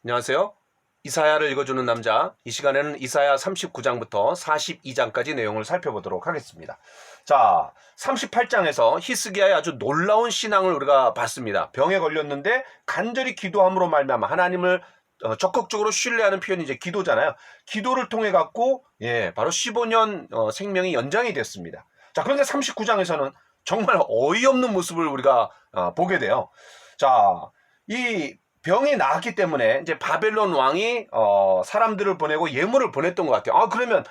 안녕하세요. 이사야를 읽어주는 남자. 이 시간에는 이사야 39장부터 42장까지 내용을 살펴보도록 하겠습니다. 자, 38장에서 히스기야의 아주 놀라운 신앙을 우리가 봤습니다. 병에 걸렸는데 간절히 기도함으로 말미암아 하나님을 적극적으로 신뢰하는 표현이 이제 기도잖아요. 기도를 통해 갖고 바로 15년 생명이 연장이 됐습니다. 자, 그런데 39장에서는 정말 어이없는 모습을 우리가 보게 돼요. 자, 이 병이 나았기 때문에 이제 바벨론 왕이 사람들을 보내고 예물을 보냈던 것 같아요. 그러면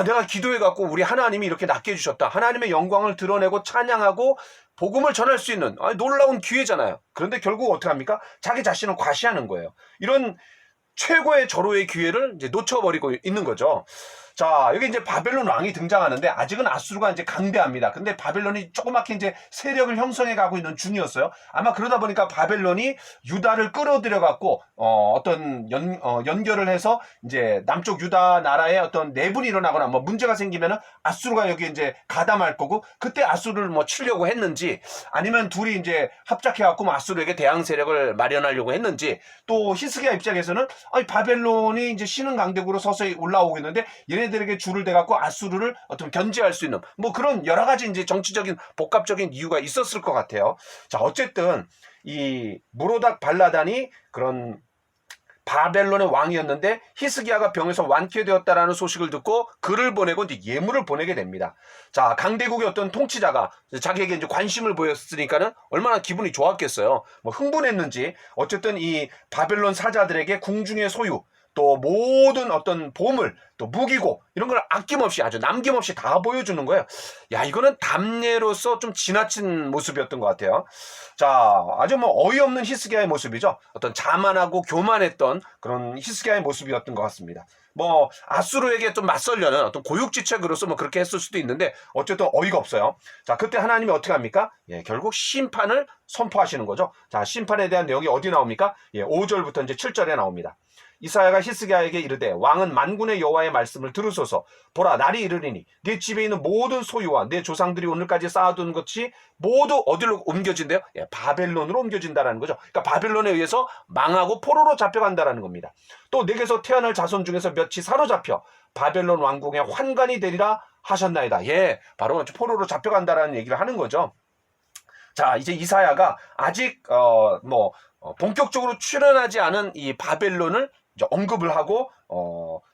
내가 기도해갖고 우리 하나님이 이렇게 낫게 해주셨다. 하나님의 영광을 드러내고 찬양하고 복음을 전할 수 있는 놀라운 기회잖아요. 그런데 결국 어떻게 합니까? 자기 자신을 과시하는 거예요. 이런 최고의 절호의 기회를 이제 놓쳐버리고 있는 거죠. 자, 여기 이제 바벨론 왕이 등장하는데 아직은 아수르가 이제 강대합니다. 근데 바벨론이 조그맣게 이제 세력을 형성해 가고 있는 중이었어요. 아마 그러다 보니까 바벨론이 유다를 끌어들여 갖고 어떤 연결을 해서 이제 남쪽 유다 나라에 어떤 내분이 일어나거나 뭐 문제가 생기면은 아수르가 여기 이제 가담할 거고, 그때 아수르를 뭐 치려고 했는지 아니면 둘이 이제 합작해 갖고 뭐 아수르에게 대항 세력을 마련하려고 했는지, 또 히스기야 입장에서는 바벨론이 이제 신흥 강대국으로 서서히 올라오고 있는데 얘네들에게 줄을 대갖고 아수르를 어떤 견제할 수 있는 뭐 그런 여러 가지 이제 정치적인 복합적인 이유가 있었을 것 같아요. 자, 어쨌든 이 무로닥 발라단이 그런 바벨론의 왕이었는데 히스기야가 병에서 완쾌되었다라는 소식을 듣고 글을 보내고 이제 예물을 보내게 됩니다. 자, 강대국의 어떤 통치자가 자기에게 이제 관심을 보였으니까는 얼마나 기분이 좋았겠어요. 뭐 흥분했는지 어쨌든 이 바벨론 사자들에게 궁중의 소유, 또 모든 어떤 보물, 또 무기고 이런 걸 아낌없이 아주 남김없이 다 보여주는 거예요. 야, 이거는 담례로서 좀 지나친 모습이었던 것 같아요. 자, 아주 뭐 어이없는 히스기야의 모습이죠. 어떤 자만하고 교만했던 그런 히스기야의 모습이었던 것 같습니다. 뭐 아수르에게 좀 맞설려는 어떤 고육지책으로서 뭐 그렇게 했을 수도 있는데 어쨌든 어이가 없어요. 자, 그때 하나님이 어떻게 합니까? 결국 심판을 선포하시는 거죠. 자, 심판에 대한 내용이 어디 나옵니까? 5절부터 이제 7절에 나옵니다. 이사야가 히스기야에게 이르되 왕은 만군의 여호와의 말씀을 들으소서. 보라, 날이 이르리니 네 집에 있는 모든 소유와 내 조상들이 오늘까지 쌓아둔 것이 모두 어디로 옮겨진대요? 바벨론으로 옮겨진다라는 거죠. 그러니까 바벨론에 의해서 망하고 포로로 잡혀간다라는 겁니다. 또 내게서 태어날 자손 중에서 몇이 사로잡혀 바벨론 왕궁의 환관이 되리라 하셨나이다. 바로 포로로 잡혀간다라는 얘기를 하는 거죠. 자, 이제 이사야가 아직 본격적으로 출현하지 않은 이 바벨론을 이제 언급을 하고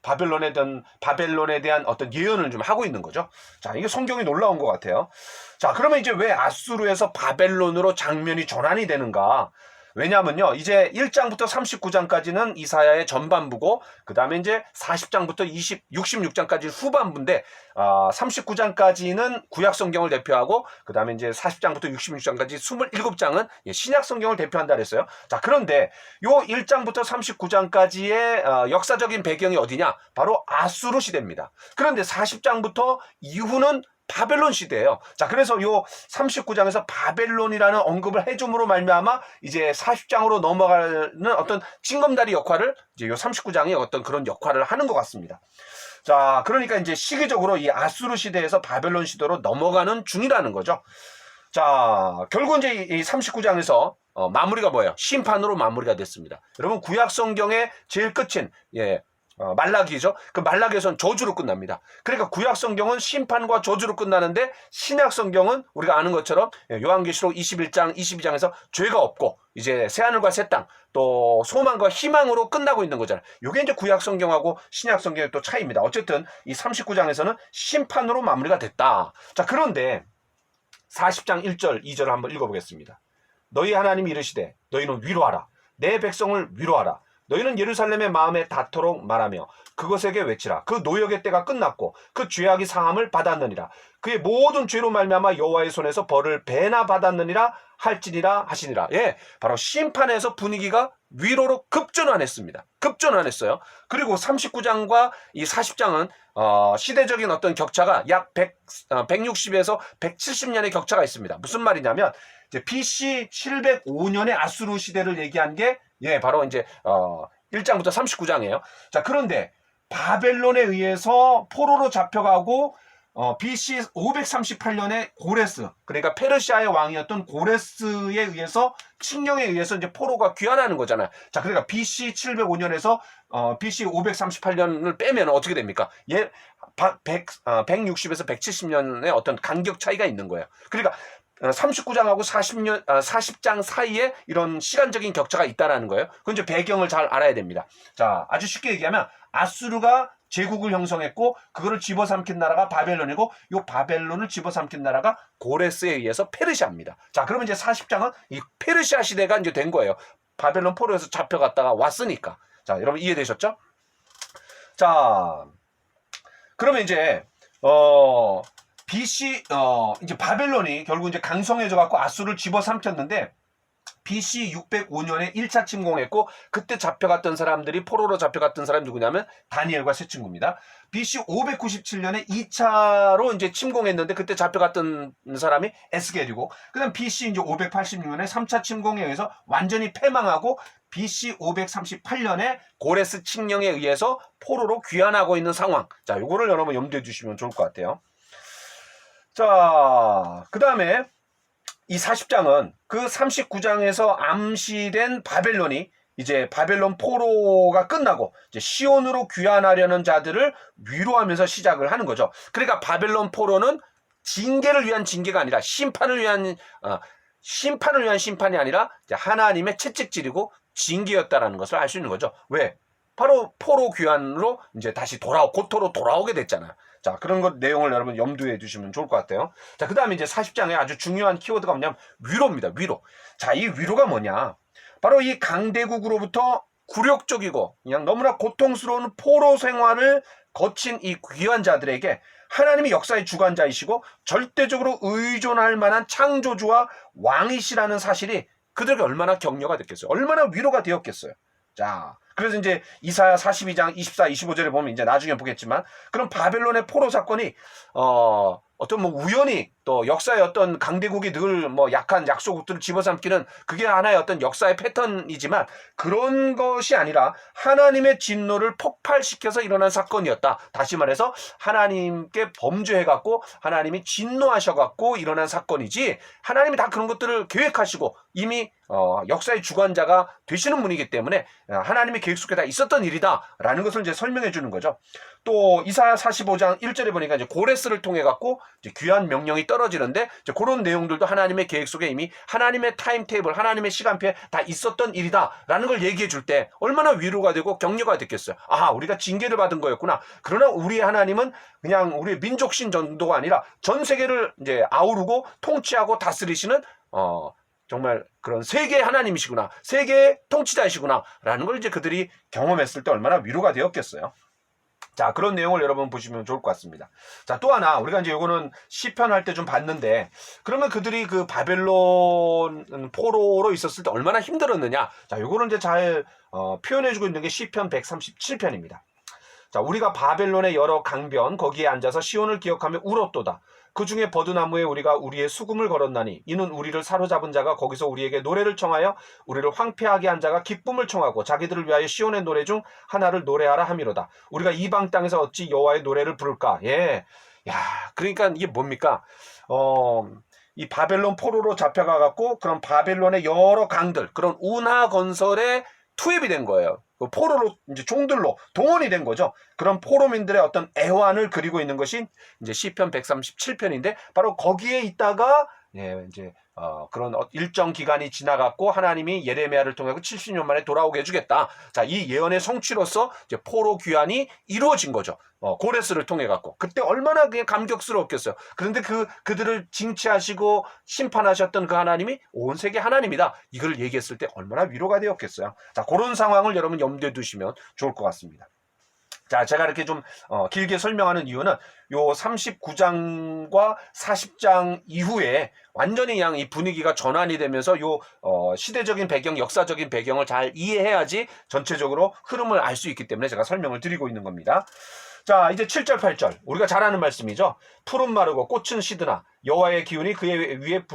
바벨론에 대한 어떤 예언을 좀 하고 있는 거죠. 자, 이게 성경이 놀라운 것 같아요. 자, 그러면 이제 왜 아수르에서 바벨론으로 장면이 전환이 되는가? 왜냐하면요, 이제 1장부터 39장까지는 이사야의 전반부고, 그 다음에 이제 40장부터 66장까지 후반부인데, 39장까지는 구약 성경을 대표하고, 그 다음에 이제 40장부터 66장까지 27장은 신약 성경을 대표한다 그랬어요. 자, 그런데 요 1장부터 39장까지의 역사적인 배경이 어디냐? 바로 아수르 시대입니다. 그런데 40장부터 이후는 바벨론 시대예요. 자, 그래서 요 39장에서 바벨론이라는 언급을 해줌으로 말미암아 이제 40장으로 넘어가는 어떤 징검다리 역할을 이제 요 39장이 어떤 그런 역할을 하는 것 같습니다. 자, 그러니까 이제 시기적으로 이 아수르 시대에서 바벨론 시대로 넘어가는 중이라는 거죠. 자, 결국 이제 이 39장에서 마무리가 뭐예요? 심판으로 마무리가 됐습니다. 여러분, 구약 성경의 제일 끝인 말라기죠. 그 말라기에서는 저주로 끝납니다. 그러니까 구약 성경은 심판과 저주로 끝나는데 신약 성경은 우리가 아는 것처럼 요한계시록 21장, 22장에서 죄가 없고 이제 새하늘과 새 땅, 또 소망과 희망으로 끝나고 있는 거잖아요. 이게 이제 구약 성경하고 신약 성경의 또 차이입니다. 어쨌든 이 39장에서는 심판으로 마무리가 됐다. 자, 그런데 40장 1절, 2절을 한번 읽어보겠습니다. 너희 하나님이 이르시되 너희는 위로하라. 내 백성을 위로하라. 너희는 예루살렘의 마음에 닿도록 말하며 그것에게 외치라. 그 노역의 때가 끝났고 그 죄악이 상함을 받았느니라. 그의 모든 죄로 말미암아 여호와의 손에서 벌을 배나 받았느니라 할지니라 하시니라. 바로 심판에서 분위기가 위로로 급전환했습니다. 급전환했어요. 그리고 39장과 이 40장은 시대적인 어떤 격차가 약 160에서 170년의 격차가 있습니다. 무슨 말이냐면 이제 BC 705년의 아수르 시대를 얘기한 게 바로 이제 1장부터 39장이에요. 자, 그런데 바벨론에 의해서 포로로 잡혀가고 BC 538년에 고레스, 그러니까 페르시아의 왕이었던 고레스에 의해서 칙령에 의해서 이제 포로가 귀환하는 거잖아요. 자, 그러니까 BC 705년에서 BC 538년을 빼면 어떻게 됩니까? 160에서 170년의 어떤 간격 차이가 있는 거예요. 그러니까 39장하고 40장 사이에 이런 시간적인 격차가 있다라는 거예요. 그건 이제 배경을 잘 알아야 됩니다. 자, 아주 쉽게 얘기하면 아수르가 제국을 형성했고 그거를 집어삼킨 나라가 바벨론이고 요 바벨론을 집어삼킨 나라가 고레스에 의해서 페르시아입니다. 자, 그러면 이제 40장은 이 페르시아 시대가 이제 된 거예요. 바벨론 포로에서 잡혀갔다가 왔으니까. 자, 여러분 이해되셨죠? 자, 그러면 이제 BC 이제 바벨론이 결국 이제 강성해져 갖고 아수르를 집어삼켰는데 BC 605년에 1차 침공했고 그때 잡혀갔던 사람들이 포로로 잡혀갔던 사람이 누구냐면 다니엘과 세 친구입니다. BC 597년에 2차로 이제 침공했는데 그때 잡혀갔던 사람이 에스겔이고 그다음 BC 이제 586년에 3차 침공에 의해서 완전히 패망하고 BC 538년에 고레스 칙령에 의해서 포로로 귀환하고 있는 상황. 자, 요거를 여러분 염두에 두시면 좋을 것 같아요. 자, 그 다음에 이 40장은 그 39장에서 암시된 바벨론이 이제 바벨론 포로가 끝나고 이제 시온으로 귀환하려는 자들을 위로하면서 시작을 하는 거죠. 그러니까 바벨론 포로는 징계를 위한 징계가 아니라 심판을 위한 심판이 아니라 하나님의 채찍질이고 징계였다라는 것을 알 수 있는 거죠. 왜? 바로 포로 귀환으로 이제 다시 고토로 돌아오게 됐잖아요. 자, 그런 것 내용을 여러분 염두에 두시면 좋을 것 같아요. 자, 그 다음에 이제 40장에 아주 중요한 키워드가 뭐냐면 위로입니다. 위로. 자, 이 위로가 뭐냐? 바로 이 강대국으로부터 굴욕적이고 그냥 너무나 고통스러운 포로 생활을 거친 이 귀환자들에게 하나님이 역사의 주관자이시고 절대적으로 의존할 만한 창조주와 왕이시라는 사실이 그들에게 얼마나 격려가 됐겠어요. 얼마나 위로가 되었겠어요. 자, 그래서 이제 이사야 42장 24, 25절에 보면 이제 나중에 보겠지만 그럼 바벨론의 포로 사건이 어떤 뭐 우연히 또 역사의 어떤 강대국이 늘 뭐 약한 약소국들을 집어삼키는 그게 하나의 어떤 역사의 패턴이지만 그런 것이 아니라 하나님의 진노를 폭발시켜서 일어난 사건이었다. 다시 말해서 하나님께 범죄해갖고 하나님이 진노하셔갖고 일어난 사건이지 하나님이 다 그런 것들을 계획하시고 이미 역사의 주관자가 되시는 분이기 때문에 하나님의 계획 속에 다 있었던 일이다라는 것을 이제 설명해 주는 거죠. 또 이사야 45장 1절에 보니까 이제 고레스를 통해 갖고 이제 귀환 명령이 떨어지는데 이제 그런 내용들도 하나님의 계획 속에 이미 하나님의 타임테이블, 하나님의 시간표에 다 있었던 일이다라는 걸 얘기해 줄 때 얼마나 위로가 되고 격려가 됐겠어요. 아, 우리가 징계를 받은 거였구나. 그러나 우리 하나님은 그냥 우리의 민족신 정도가 아니라 전 세계를 이제 아우르고 통치하고 다스리시는 정말 그런 세계의 하나님이시구나, 세계의 통치자이시구나 라는 걸 이제 그들이 경험했을 때 얼마나 위로가 되었겠어요. 자, 그런 내용을 여러분 보시면 좋을 것 같습니다. 자, 또 하나 우리가 이제 요거는 시편 할 때 좀 봤는데 그러면 그들이 그 바벨론 포로로 있었을 때 얼마나 힘들었느냐. 자, 요거는 이제 잘 표현해주고 있는 게 시편 137편입니다. 자, 우리가 바벨론의 여러 강변 거기에 앉아서 시온을 기억하며 울었도다. 그 중에 버드나무에 우리가 우리의 수금을 걸었나니 이는 우리를 사로잡은 자가 거기서 우리에게 노래를 청하여 우리를 황폐하게 한 자가 기쁨을 청하고 자기들을 위하여 시온의 노래 중 하나를 노래하라 함이로다. 우리가 이방 땅에서 어찌 여호와의 노래를 부를까? 예. 야, 그러니까 이게 뭡니까? 이 바벨론 포로로 잡혀가 갖고 그런 바벨론의 여러 강들, 그런 운하 건설에 투입이 된 거예요. 포로로 이제 종들로 동원이 된 거죠. 그런 포로민들의 어떤 애환을 그리고 있는 것이 이제 시편 137편인데 바로 거기에 있다가 이제 그런 일정 기간이 지나갔고 하나님이 예레미야를 통해 70년 만에 돌아오게 해주겠다. 자, 이 예언의 성취로서 이제 포로 귀환이 이루어진 거죠. 고레스를 통해 갖고 그때 얼마나 그냥 감격스러웠겠어요. 그런데 그들을 징치하시고 심판하셨던 그 하나님이 온 세계 하나님이다. 이걸 얘기했을 때 얼마나 위로가 되었겠어요. 자, 그런 상황을 여러분 염두에 두시면 좋을 것 같습니다. 자, 제가 이렇게 좀 길게 설명하는 이유는 요 39장과 40장 이후에 완전히 그냥 이 분위기가 전환이 되면서 요 시대적인 배경, 역사적인 배경을 잘 이해해야지 전체적으로 흐름을 알 수 있기 때문에 제가 설명을 드리고 있는 겁니다. 자, 이제 7절, 8절. 우리가 잘 아는 말씀이죠. 풀은 마르고 꽃은 시드나 여호와의 기운이 그의 위에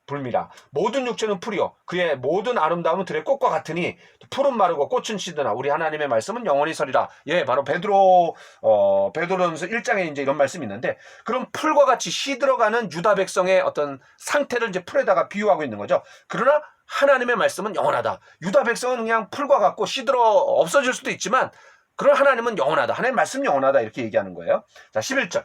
불미라. 모든 육체는 풀이요 그의 모든 아름다움은 들의 꽃과 같으니 풀은 마르고 꽃은 시드나 우리 하나님의 말씀은 영원히 서리라. 예, 바로 베드로전서 1장에 이제 이런 말씀이 있는데, 그럼 풀과 같이 시들어가는 유다 백성의 어떤 상태를 이제 풀에다가 비유하고 있는 거죠. 그러나 하나님의 말씀은 영원하다. 유다 백성은 그냥 풀과 같고 시들어 없어질 수도 있지만, 그런 하나님은 영원하다. 하나님의 말씀은 영원하다. 이렇게 얘기하는 거예요. 자, 11절.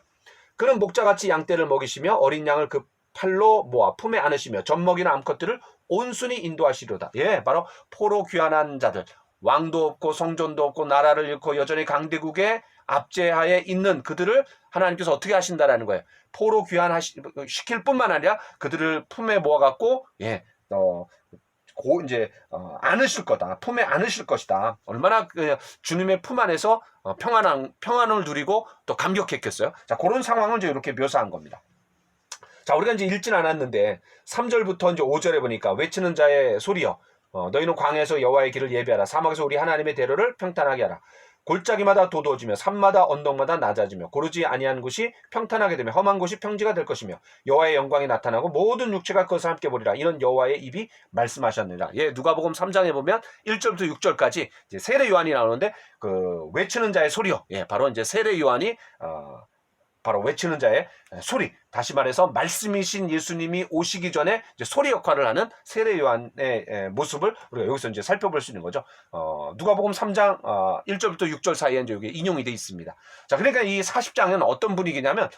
그는 목자같이 양떼를 먹이시며 어린 양을 그 팔로 모아 품에 안으시며 젖먹이나 암컷들을 온순히 인도하시려다. 예, 바로 포로 귀환한 자들, 왕도 없고 성전도 없고 나라를 잃고 여전히 강대국의 압제하에 있는 그들을 하나님께서 어떻게 하신다라는 거예요. 포로 귀환시킬 뿐만 아니라 그들을 품에 모아갖고 안으실 거다. 품에 안으실 것이다. 얼마나 주님의 품 안에서 평안을 누리고 또 감격했겠어요. 자, 그런 상황을 이제 이렇게 묘사한 겁니다. 자, 우리가 이제 읽진 않았는데 3절부터 이제 5절에 보니까 외치는 자의 소리여, 너희는 광야에서 여호와의 길을 예비하라. 사막에서 우리 하나님의 대로를 평탄하게 하라. 골짜기마다 도도해지며 산마다 언덕마다 낮아지며 고르지 아니한 곳이 평탄하게 되며 험한 곳이 평지가 될 것이며 여호와의 영광이 나타나고 모든 육체가 그것을 함께 보리라. 이런 여호와의 입이 말씀하셨느니라. 예, 누가복음 3장에 보면 1절부터 6절까지 이제 세례 요한이 나오는데 그 외치는 자의 소리요. 예, 바로 이제 세례 요한이 바로 외치는 자의 소리, 다시 말해서 말씀이신 예수님이 오시기 전에 이제 소리 역할을 하는 세례 요한의 모습을 우리가 여기서 이제 살펴볼 수 있는 거죠. 누가복음 3장 1절부터 6절 사이에 이제 여기 인용이 되어 있습니다. 자, 그러니까 이 40장은 어떤 분위기냐면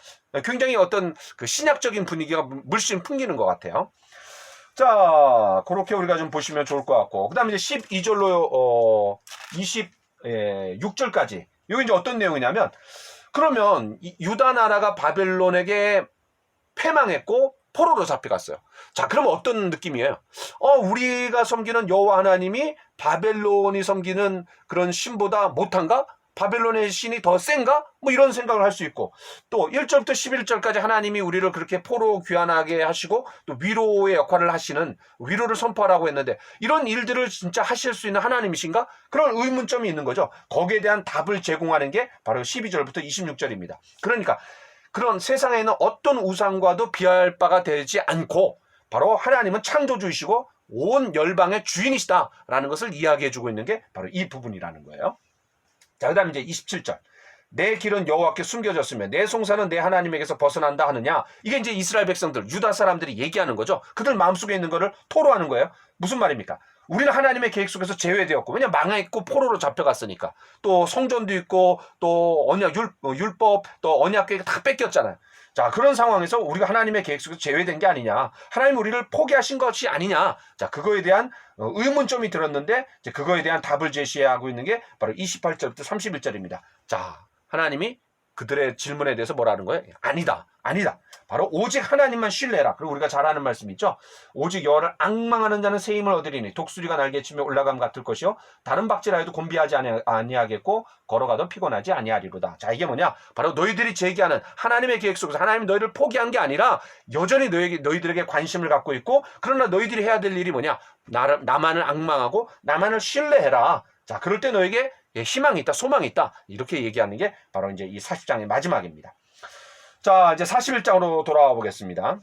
굉장히 어떤 그 신약적인 분위기가 물씬 풍기는 것 같아요. 자, 그렇게 우리가 좀 보시면 좋을 것 같고, 그 다음에 이제 12절로 26절까지 여기 이제 어떤 내용이냐면, 그러면 유다 나라가 바벨론에게 패망했고 포로로 잡혀갔어요. 자, 그럼 어떤 느낌이에요? 우리가 섬기는 여호와 하나님이 바벨론이 섬기는 그런 신보다 못한가? 바벨론의 신이 더 센가? 뭐 이런 생각을 할 수 있고, 또 1절부터 11절까지 하나님이 우리를 그렇게 포로 귀환하게 하시고 또 위로의 역할을 하시는, 위로를 선포하라고 했는데 이런 일들을 진짜 하실 수 있는 하나님이신가? 그런 의문점이 있는 거죠. 거기에 대한 답을 제공하는 게 바로 12절부터 26절입니다. 그러니까 그런 세상에 있는 어떤 우상과도 비할 바가 되지 않고 바로 하나님은 창조주이시고 온 열방의 주인이시다라는 것을 이야기해주고 있는 게 바로 이 부분이라는 거예요. 자, 그 다음 이제 27절. 내 길은 여호와께 숨겨졌으며 내 송사는 내 하나님에게서 벗어난다 하느냐. 이게 이제 이스라엘 백성들, 유다 사람들이 얘기하는 거죠. 그들 마음속에 있는 거를 토로하는 거예요. 무슨 말입니까? 우리는 하나님의 계획 속에서 제외되었고, 왜냐 망했고 포로로 잡혀갔으니까. 또 성전도 있고 또 언약, 율법, 또 언약 계획 다 뺏겼잖아요. 자, 그런 상황에서 우리가 하나님의 계획 속에서 제외된 게 아니냐, 하나님 우리를 포기하신 것이 아니냐, 자, 그거에 대한 의문점이 들었는데 이제 그거에 대한 답을 제시하고 있는 게 바로 28절부터 31절입니다. 자, 하나님이 그들의 질문에 대해서 뭐라는 거예요? 아니다. 바로 오직 하나님만 신뢰해라. 그리고 우리가 잘 아는 말씀 있죠? 오직 여호와를 앙망하는 자는 새 힘을 얻으리니 독수리가 날개치며 올라감 같을 것이요 다른 박질하여도 곤비하지 아니하겠고 걸어가도 피곤하지 아니하리로다. 자, 이게 뭐냐? 바로 너희들이 제기하는 하나님의 계획 속에서 하나님이 너희를 포기한 게 아니라 여전히 너희들에게 관심을 갖고 있고, 그러나 너희들이 해야 될 일이 뭐냐? 나만을 앙망하고 나만을 신뢰해라. 자, 그럴 때 너에게 희망이 있다, 소망이 있다. 이렇게 얘기하는 게 바로 이제 이 40장의 마지막입니다. 자, 이제 41장으로 돌아와 보겠습니다.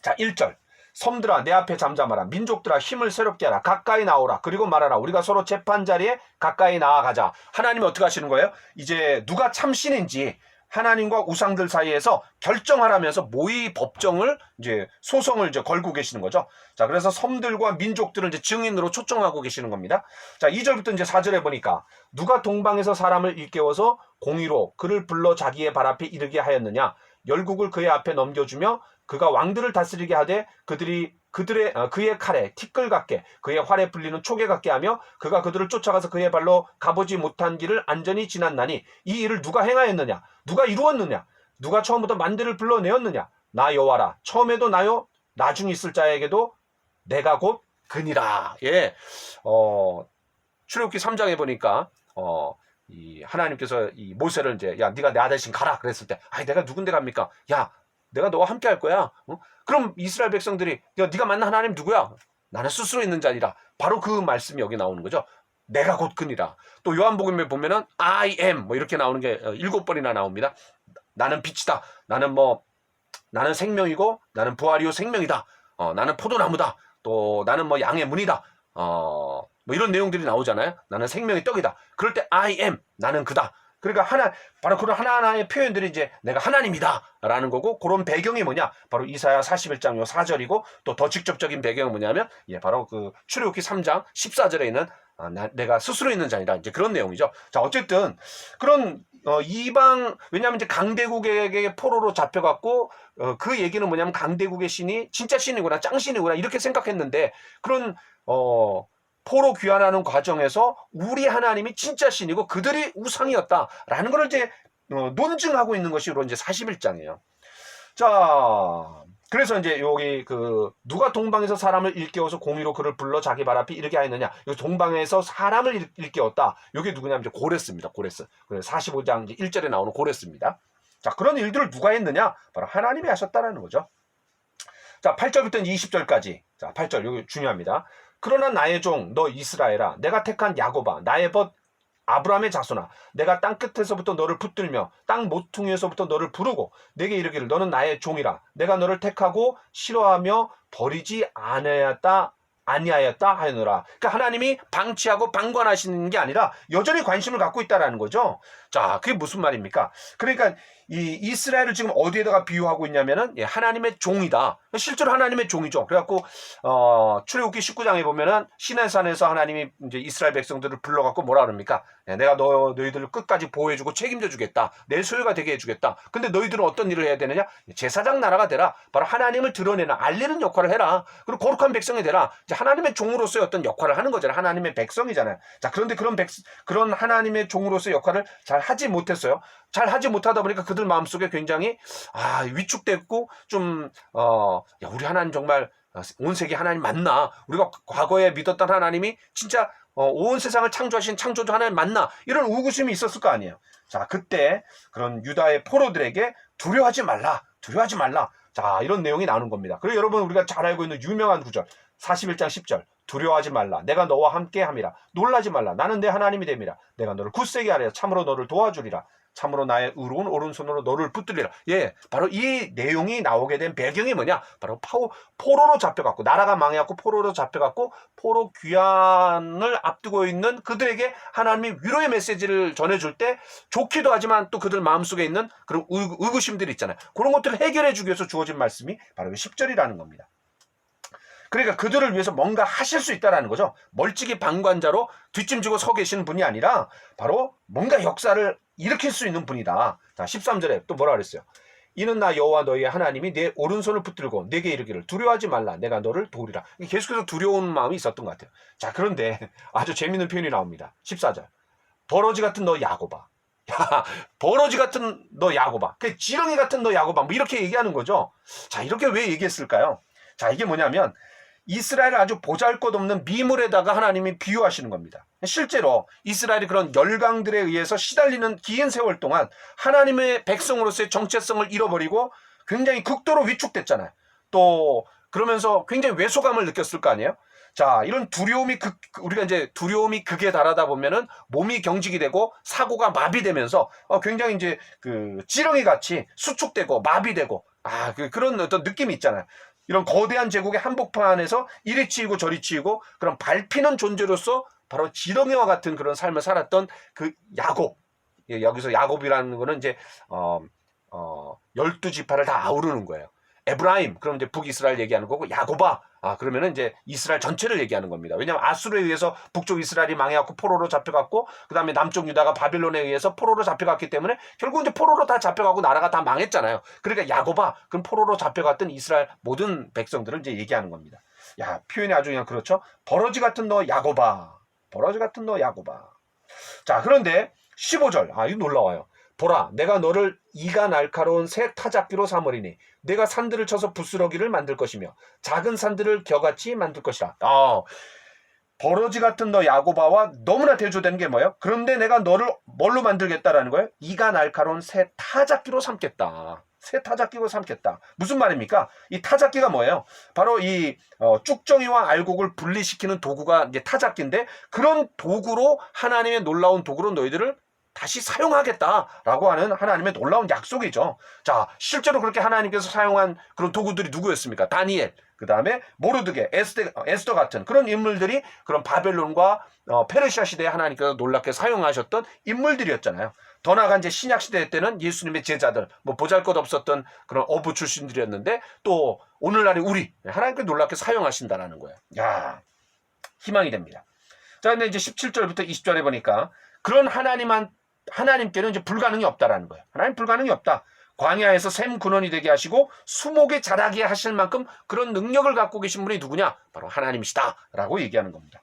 자, 1절. 섬들아 내 앞에 잠잠하라. 민족들아 힘을 새롭게 하라. 가까이 나오라. 그리고 말하라. 우리가 서로 재판 자리에 가까이 나아가자. 하나님이 어떻게 하시는 거예요? 이제 누가 참신인지 하나님과 우상들 사이에서 결정하라면서 모의 법정을 이제 소송을 이제 걸고 계시는 거죠. 자, 그래서 섬들과 민족들을 이제 증인으로 초청하고 계시는 겁니다. 자, 2절부터 이제 4절에 보니까 누가 동방에서 사람을 일깨워서 공의로 그를 불러 자기의 발 앞에 이르게 하였느냐. 열국을 그의 앞에 넘겨주며 그가 왕들을 다스리게 하되 그의 칼에 티끌 같게 그의 활에 불리는 촉에 같게 하며 그가 그들을 쫓아가서 그의 발로 가보지 못한 길을 안전히 지났나니 이 일을 누가 행하였느냐? 누가 이루었느냐? 누가 처음부터 만들을 불러내었느냐? 나 여호와라. 처음에도 나요, 나중 있을 자에게도 내가 곧 그니라. 예, 출애굽기 3장에 보니까 이 하나님께서 이 모세를 이제 야 네가 나 대신 가라 그랬을 때, 아이 내가 누군데 갑니까? 야 내가 너와 함께 할 거야. 그럼 이스라엘 백성들이 야 네가 만난 하나님 누구야? 나는 스스로 있는 자니라. 바로 그 말씀이 여기 나오는 거죠. 내가 곧 그니라. 또 요한복음에 보면은 I am 뭐 이렇게 나오는 게 7번이나 나옵니다. 나는 빛이다. 나는 생명이고 나는 부활이요 생명이다. 나는 포도나무다. 또 나는 뭐 양의 문이다. 뭐 이런 내용들이 나오잖아요. 나는 생명의 떡이다. 그럴 때 I am 나는 그다. 그러니까 바로 그런 하나하나의 표현들이 이제 내가 하나님이다 라는 거고, 그런 배경이 뭐냐, 바로 이사야 41장 요 4절이고, 또 더 직접적인 배경은 뭐냐면 바로 그 출애굽기 3장 14절에 있는 내가 스스로 있는 자니라, 이제 그런 내용이죠. 자, 어쨌든 그런 이방, 왜냐하면 이제 강대국에게 포로로 잡혀갔고, 그 얘기는 뭐냐면 강대국의 신이 진짜 신이구나, 짱신이구나 이렇게 생각했는데, 그런 포로 귀환하는 과정에서 우리 하나님이 진짜 신이고 그들이 우상이었다라는 걸 이제 논증하고 있는 것이 이제 41장이에요. 자, 그래서 이제 여기 누가 동방에서 사람을 일깨워서 공의로 그를 불러 자기 발 앞에 이르게 하였느냐. 이 동방에서 사람을 일깨웠다. 이게 누구냐면 이제 고레스입니다. 고레스. 45장 1절에 나오는 고레스입니다. 자, 그런 일들을 누가 했느냐? 바로 하나님이 하셨다라는 거죠. 자, 8절부터 20절까지. 자, 8절 여기 중요합니다. 그러나 나의 종 너 이스라엘아, 내가 택한 야곱아, 나의 벗 아브라함의 자손아, 내가 땅 끝에서부터 너를 붙들며 땅 모퉁이에서부터 너를 부르고 내게 이르기를 너는 나의 종이라. 내가 너를 택하고 싫어하며 버리지 아니하였다 하였노라. 그러니까 하나님이 방치하고 방관하시는 게 아니라 여전히 관심을 갖고 있다라는 거죠. 자, 그게 무슨 말입니까? 그러니까 이 이스라엘을 지금 어디에다가 비유하고 있냐면은 하나님의 종이다. 실제로 하나님의 종이죠. 그래갖고 출애굽기 19장에 보면은 시내산에서 하나님이 이제 이스라엘 백성들을 불러갖고 뭐라 그럽니까? 내가 너희들을 끝까지 보호해주고 책임져주겠다. 내 소유가 되게 해주겠다. 근데 너희들은 어떤 일을 해야 되느냐? 제사장 나라가 되라. 바로 하나님을 드러내는, 알리는 역할을 해라. 그리고 거룩한 백성이 되라. 이제 하나님의 종으로서의 어떤 역할을 하는 거잖아요. 하나님의 백성이잖아요. 자, 그런데 그런 하나님의 종으로서의 역할을 잘 하지 못했어요. 잘 하지 못하다 보니까 그들 마음속에 굉장히 위축됐고 좀 야, 우리 하나님 정말 온 세계 하나님 맞나? 우리가 과거에 믿었던 하나님이 진짜 온 세상을 창조하신 창조주 하나님 맞나? 이런 의구심이 있었을 거 아니에요. 자, 그때 그런 유다의 포로들에게 두려워하지 말라. 자, 이런 내용이 나오는 겁니다. 그리고 여러분 우리가 잘 알고 있는 유명한 구절 41장 10절. 두려워하지 말라. 내가 너와 함께 함이라. 놀라지 말라. 나는 내 하나님이 됨이라. 내가 너를 굳세게 하리라. 참으로 너를 도와주리라. 참으로 나의 의로운 오른손으로 너를 붙들리라. 바로 이 내용이 나오게 된 배경이 뭐냐? 바로 포로로 잡혀갔고, 나라가 망해갖고 포로로 잡혀갔고, 포로 귀환을 앞두고 있는 그들에게 하나님이 위로의 메시지를 전해줄 때 좋기도 하지만 또 그들 마음속에 있는 그런 의구심들이 있잖아요. 그런 것들을 해결해주기 위해서 주어진 말씀이 바로 10절이라는 겁니다. 그러니까 그들을 위해서 뭔가 하실 수 있다라는 거죠. 멀찍이 방관자로 뒷짐지고 서 계시는 분이 아니라 바로 뭔가 역사를 일으킬 수 있는 분이다. 자, 13절에 또 뭐라 그랬어요? 이는 나 여호와 너희의 하나님이 내 오른손을 붙들고 내게 이르기를 두려워하지 말라. 내가 너를 도우리라. 계속해서 두려운 마음이 있었던 것 같아요. 자, 그런데 아주 재밌는 표현이 나옵니다. 14절. 버러지 같은 너 야곱아. 야, 버러지 같은 너 야곱아. 지렁이 같은 너 야곱아. 뭐 이렇게 얘기하는 거죠. 자, 이렇게 왜 얘기했을까요? 자, 이게 뭐냐면 이스라엘을 아주 보잘것없는 미물에다가 하나님이 비유하시는 겁니다. 실제로 이스라엘이 그런 열강들에 의해서 시달리는 긴 세월 동안 하나님의 백성으로서의 정체성을 잃어버리고 굉장히 극도로 위축됐잖아요. 또 그러면서 굉장히 왜소감을 느꼈을 거 아니에요? 자, 이런 우리가 이제 두려움이 극에 달하다 보면은 몸이 경직이 되고 사고가 마비되면서 굉장히 이제 지렁이 같이 수축되고 마비되고 그런 어떤 느낌이 있잖아요. 이런 거대한 제국의 한복판에서 이리 치이고 저리 치이고 그런 밟히는 존재로서 바로 지렁이와 같은 그런 삶을 살았던 그 야곱. 여기서 야곱이라는 거는 이제 12지파를 다 아우르는 거예요. 에브라임, 그럼 이제 북이스라엘 얘기하는 거고, 야곱아, 그러면은 이제 이스라엘 전체를 얘기하는 겁니다. 왜냐하면 아수르에 의해서 북쪽 이스라엘이 망해갖고 포로로 잡혀갔고, 그 다음에 남쪽 유다가 바빌론에 의해서 포로로 잡혀갔기 때문에 결국 이제 포로로 다 잡혀가고 나라가 다 망했잖아요. 그러니까 야곱아, 그럼 포로로 잡혀갔던 이스라엘 모든 백성들을 이제 얘기하는 겁니다. 야, 표현이 아주 그냥 그렇죠. 버러지 같은 너 야곱아, 버러지 같은 너 야곱아. 자, 그런데 15절, 이거 놀라워요. 보라, 내가 너를 이가 날카로운 새 타작기로 삼으리니 내가 산들을 쳐서 부스러기를 만들 것이며 작은 산들을 겨같이 만들 것이라. 버러지 같은 너 야고바와 너무나 대조되는 게 뭐예요? 그런데 내가 너를 뭘로 만들겠다라는 거예요? 이가 날카로운 새 타작기로 삼겠다. 새 타작기로 삼겠다. 무슨 말입니까? 이 타작기가 뭐예요? 바로 이 쭉정이와 알곡을 분리시키는 도구가 이제 타작기인데, 그런 도구로, 하나님의 놀라운 도구로 너희들을 다시 사용하겠다라고 하는 하나님의 놀라운 약속이죠. 자, 실제로 그렇게 하나님께서 사용한 그런 도구들이 누구였습니까? 다니엘, 그 다음에 모르드게, 에스더 같은 그런 인물들이 그런 바벨론과 페르시아 시대에 하나님께서 놀랍게 사용하셨던 인물들이었잖아요. 더 나아가 이제 신약 시대 때는 예수님의 제자들, 뭐 보잘것없었던 그런 어부 출신들이었는데, 또 오늘날의 우리 하나님께서 놀랍게 사용하신다라는 거예요. 야, 희망이 됩니다. 자, 근데 이제 17절부터 20절에 보니까 그런 하나님께는 이제 불가능이 없다라는 거예요. 하나님 불가능이 없다. 광야에서 샘 근원이 되게 하시고 수목에 자라게 하실 만큼 그런 능력을 갖고 계신 분이 누구냐? 바로 하나님이시다라고 얘기하는 겁니다.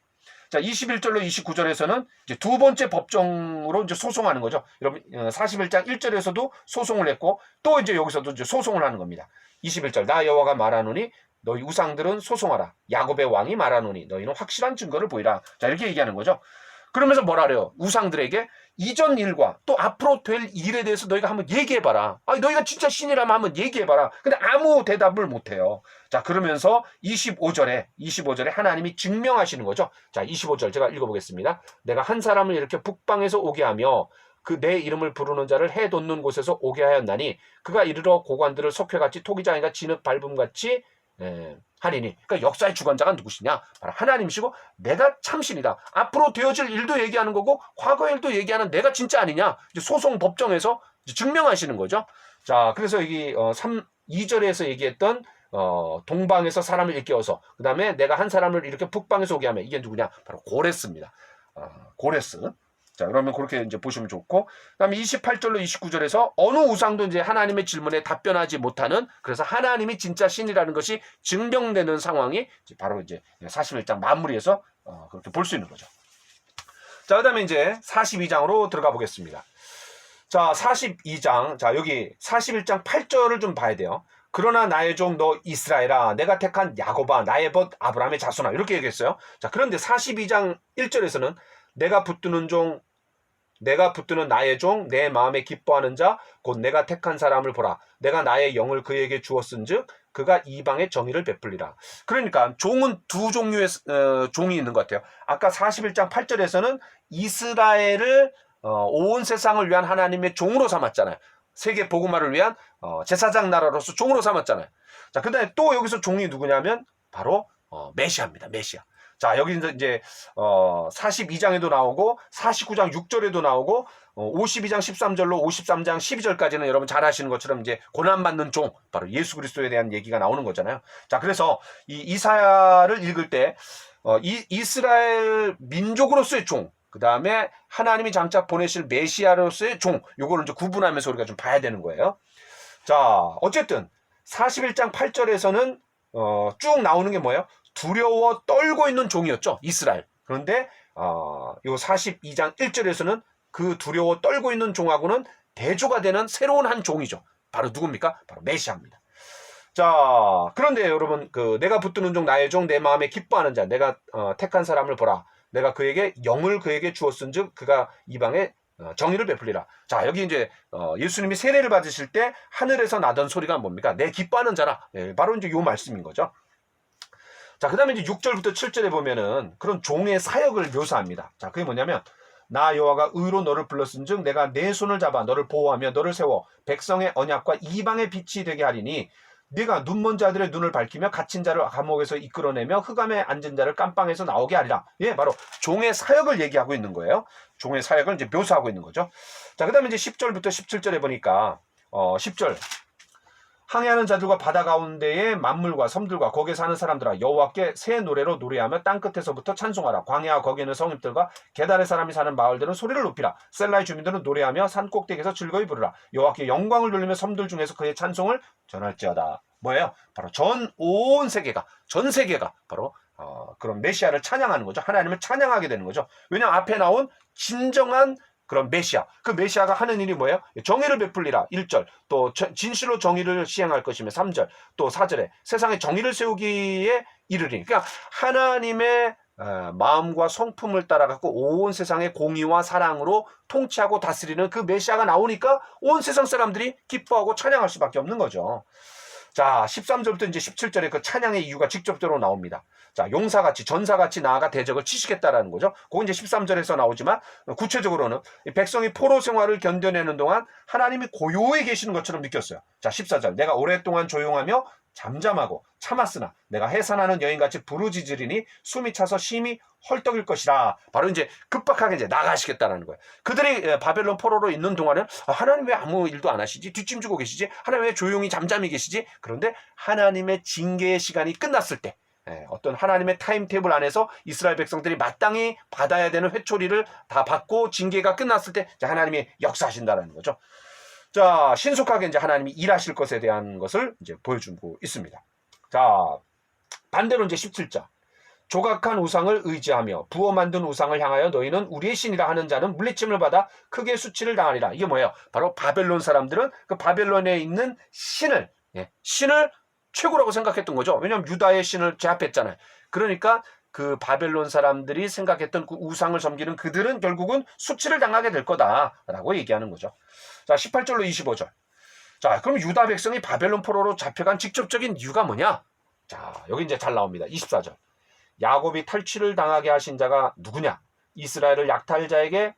자, 21절로 29절에서는 이제 두 번째 법정으로 이제 소송하는 거죠. 여러분, 41장 1절에서도 소송을 했고, 또 이제 여기서도 이제 소송을 하는 겁니다. 21절, 나 여호와가 말하노니 너희 우상들은 소송하라. 야곱의 왕이 말하노니 너희는 확실한 증거를 보이라. 자, 이렇게 얘기하는 거죠. 그러면서 뭐라 그래요? 우상들에게 이전 일과 또 앞으로 될 일에 대해서 너희가 한번 얘기해봐라. 너희가 진짜 신이라면 한번 얘기해봐라. 근데 아무 대답을 못해요. 자, 그러면서 25절에 하나님이 증명하시는 거죠. 자, 25절 제가 읽어보겠습니다. 내가 한 사람을 이렇게 북방에서 오게 하며 그 내 이름을 부르는 자를 해 돋는 곳에서 오게 하였나니 그가 이르러 고관들을 석회같이 토기장이가 진흙 밟음같이 하리니. 그러니까 역사의 주관자가 누구시냐? 바로 하나님이시고 내가 참신이다. 앞으로 되어질 일도 얘기하는 거고 과거의 일도 얘기하는 내가 진짜 아니냐? 이제 소송 법정에서 이제 증명하시는 거죠. 자, 그래서 여기 2절에서 얘기했던 동방에서 사람을 일깨워서, 그 다음에 내가 한 사람을 이렇게 북방에서 오게 하면 이게 누구냐? 바로 고레스입니다. 고레스. 자, 그러면 그렇게 이제 보시면 좋고, 그다음에 28절로 29절에서 어느 우상도 이제 하나님의 질문에 답변하지 못하는, 그래서 하나님이 진짜 신이라는 것이 증명되는 상황이 바로 이제 41장 마무리에서 그렇게 볼 수 있는 거죠. 자, 그다음에 이제 42장으로 들어가 보겠습니다. 자, 42장. 자, 여기 41장 8절을 좀 봐야 돼요. 그러나 나의 종 너 이스라엘아, 내가 택한 야곱아, 나의 벗 아브라함의 자손아, 이렇게 얘기했어요. 자, 그런데 42장 1절에서는 내가 붙드는 나의 종, 내 마음에 기뻐하는 자, 곧 내가 택한 사람을 보라. 내가 나의 영을 그에게 주었은즉 그가 이방의 정의를 베풀리라. 그러니까 종은 두 종류의 종이 있는 것 같아요. 아까 41장 8절에서는 이스라엘을 온 세상을 위한 하나님의 종으로 삼았잖아요. 세계 복음화를 위한 제사장 나라로서 종으로 삼았잖아요. 자, 그다음에 또 여기서 종이 누구냐면 바로 메시아입니다. 메시아. 자, 여기 이제 42장에도 나오고 49장 6절에도 나오고 52장 13절로 53장 12절까지는 여러분 잘 아시는 것처럼 이제 고난받는 종, 바로 예수 그리스도에 대한 얘기가 나오는 거잖아요. 자, 그래서 이 이사야를 읽을 때 이스라엘 민족으로서의 종, 그 다음에 하나님이 장차 보내실 메시아로서의 종, 요거를 이제 구분하면서 우리가 좀 봐야 되는 거예요. 자, 어쨌든 41장 8절에서는 쭉 나오는 게 뭐예요? 두려워 떨고 있는 종이었죠, 이스라엘. 그런데 요 42장 1절에서는 그 두려워 떨고 있는 종하고는 대조가 되는 새로운 한 종이죠. 바로 누굽니까? 바로 메시아입니다. 자, 그런데 여러분, 내가 붙드는 종, 나의 종, 내 마음에 기뻐하는 자, 내가 택한 사람을 보라. 내가 그에게 영을 그에게 주었은즉 그가 이방에 정의를 베풀리라. 자, 여기 이제 예수님이 세례를 받으실 때 하늘에서 나던 소리가 뭡니까? 내 기뻐하는 자라. 바로 이제 요 말씀인 거죠. 자, 그 다음에 이제 6절부터 7절에 보면은 그런 종의 사역을 묘사합니다. 자, 그게 뭐냐면, 나 여호와가 의로 너를 불렀은즉 내가 내 손을 잡아 너를 보호하며 너를 세워 백성의 언약과 이방의 빛이 되게 하리니 네가 눈먼 자들의 눈을 밝히며 갇힌 자를 감옥에서 이끌어내며 흑암에 앉은 자를 깜빵에서 나오게 하리라. 예, 바로 종의 사역을 얘기하고 있는 거예요. 종의 사역을 이제 묘사하고 있는 거죠. 자, 그 다음에 이제 10절부터 17절에 보니까 10절, 항해하는 자들과 바다 가운데의 만물과 섬들과 거기에 사는 사람들아, 여호와께 새 노래로 노래하며 땅끝에서부터 찬송하라. 광야와 거기에 있는 성읍들과 게달의 사람이 사는 마을들은 소리를 높이라. 셀라의 주민들은 노래하며 산 꼭대기에서 즐거이 부르라. 여호와께 영광을 돌리며 섬들 중에서 그의 찬송을 전할지어다. 뭐예요? 바로 온 세계가, 전 세계가 바로 그런 메시아를 찬양하는 거죠. 하나님을 찬양하게 되는 거죠. 왜냐하면 앞에 나온 진정한 그런 메시아, 그 메시아가 하는 일이 뭐예요? 정의를 베풀리라 1절, 또 진실로 정의를 시행할 것이며 3절, 또 4절에 세상에 정의를 세우기에 이르리니. 그러니까 하나님의 마음과 성품을 따라 갖고 온 세상의 공의와 사랑으로 통치하고 다스리는 그 메시아가 나오니까 온 세상 사람들이 기뻐하고 찬양할 수밖에 없는 거죠. 자, 13절부터 이제 17절에 그 찬양의 이유가 직접적으로 나옵니다. 자, 용사같이 전사같이 나아가 대적을 치시겠다라는 거죠. 그건 이제 13절에서 나오지만 구체적으로는 백성이 포로 생활을 견뎌내는 동안 하나님이 고요히 계시는 것처럼 느꼈어요. 자, 14절 내가 오랫동안 조용하며 잠잠하고 참았으나 내가 해산하는 여인같이 부르짖으리니 숨이 차서 심히 헐떡일 것이라. 바로 이제 급박하게 이제 나가시겠다라는 거예요. 그들이 바벨론 포로로 있는 동안은 하나님 왜 아무 일도 안 하시지? 뒷짐지고 계시지? 하나님 왜 조용히 잠잠히 계시지? 그런데 하나님의 징계의 시간이 끝났을 때 어떤 하나님의 타임테이블 안에서 이스라엘 백성들이 마땅히 받아야 되는 회초리를 다 받고 징계가 끝났을 때 하나님이 역사하신다는 거죠. 자, 신속하게 이제 하나님이 일하실 것에 대한 것을 이제 보여주고 있습니다. 자, 반대로 이제 17절. 조각한 우상을 의지하며 부어 만든 우상을 향하여 너희는 우리의 신이라 하는 자는 물리침을 받아 크게 수치를 당하리라. 이게 뭐예요? 바로 바벨론 사람들은 그 바벨론에 있는 신을 최고라고 생각했던 거죠. 왜냐하면 유다의 신을 제압했잖아요. 그러니까 그 바벨론 사람들이 생각했던 그 우상을 섬기는 그들은 결국은 수치를 당하게 될 거다라고 얘기하는 거죠. 자, 18절로 25절. 자, 그럼 유다 백성이 바벨론 포로로 잡혀간 직접적인 이유가 뭐냐? 자, 여기 이제 잘 나옵니다. 24절. 야곱이 탈취를 당하게 하신 자가 누구냐? 이스라엘을 약탈자에게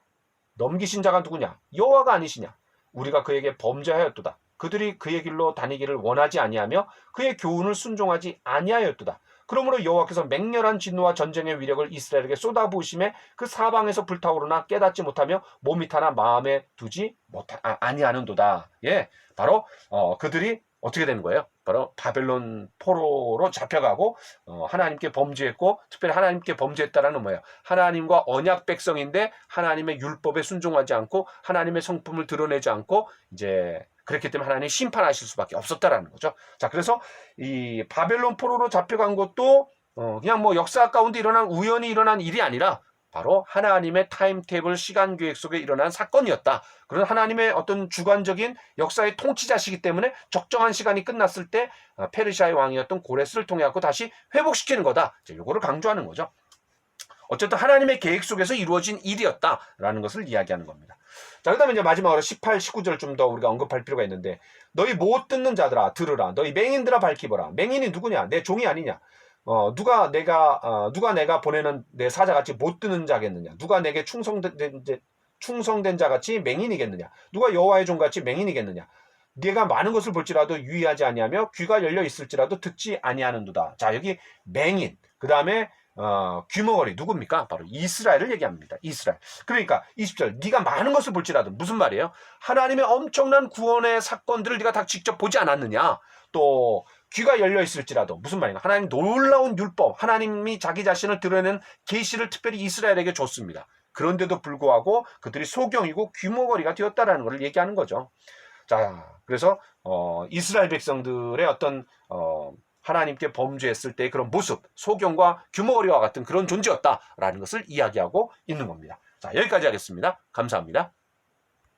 넘기신 자가 누구냐? 여호와가 아니시냐? 우리가 그에게 범죄하였도다. 그들이 그의 길로 다니기를 원하지 아니하며 그의 교훈을 순종하지 아니하였도다. 그러므로 여호와께서 맹렬한 진노와 전쟁의 위력을 이스라엘에게 쏟아부으심에 그 사방에서 불타오르나 깨닫지 못하며 몸이 타나 마음에 두지 아니하는도다. 예, 바로 그들이 어떻게 되는 거예요? 바로 바벨론 포로로 잡혀가고 하나님께 범죄했고, 특별히 하나님께 범죄했다라는 뭐예요? 하나님과 언약 백성인데 하나님의 율법에 순종하지 않고 하나님의 성품을 드러내지 않고 이제 그렇기 때문에 하나님이 심판하실 수밖에 없었다라는 거죠. 자, 그래서 이 바벨론 포로로 잡혀간 것도 그냥 뭐 역사 가운데 우연히 일어난 일이 아니라 바로 하나님의 타임테이블 시간 계획 속에 일어난 사건이었다. 그런 하나님의 어떤 주관적인 역사의 통치자시기 때문에 적정한 시간이 끝났을 때 페르시아의 왕이었던 고레스를 통해 갖고 다시 회복시키는 거다. 이거를 강조하는 거죠. 어쨌든 하나님의 계획 속에서 이루어진 일이었다라는 것을 이야기하는 겁니다. 자, 그 다음에 이제 마지막으로 18, 19절 좀 더 우리가 언급할 필요가 있는데, 너희 못 듣는 자들아 들으라. 너희 맹인들아 밝히보라. 맹인이 누구냐? 내 종이 아니냐? 누가 내가 보내는 내 사자같이 못 듣는 자겠느냐? 누가 내게 충성된 자같이 맹인이겠느냐? 누가 여호와의 종같이 맹인이겠느냐? 네가 많은 것을 볼지라도 유의하지 아니하며 귀가 열려 있을지라도 듣지 아니하는도다. 자, 여기 맹인, 그 다음에 귀머거리 누굽니까? 바로 이스라엘을 얘기합니다. 이스라엘. 그러니까 20절 네가 많은 것을 볼지라도 무슨 말이에요? 하나님의 엄청난 구원의 사건들을 네가 다 직접 보지 않았느냐? 또 귀가 열려 있을지라도 무슨 말인가? 하나님 놀라운 율법, 하나님이 자기 자신을 드러내는 계시를 특별히 이스라엘에게 줬습니다. 그런데도 불구하고 그들이 소경이고 귀머거리가 되었다라는 것을 얘기하는 거죠. 자, 그래서 이스라엘 백성들의 어떤 하나님께 범죄했을 때 그런 모습, 소경과 귀머거리와 같은 그런 존재였다라는 것을 이야기하고 있는 겁니다. 자, 여기까지 하겠습니다. 감사합니다.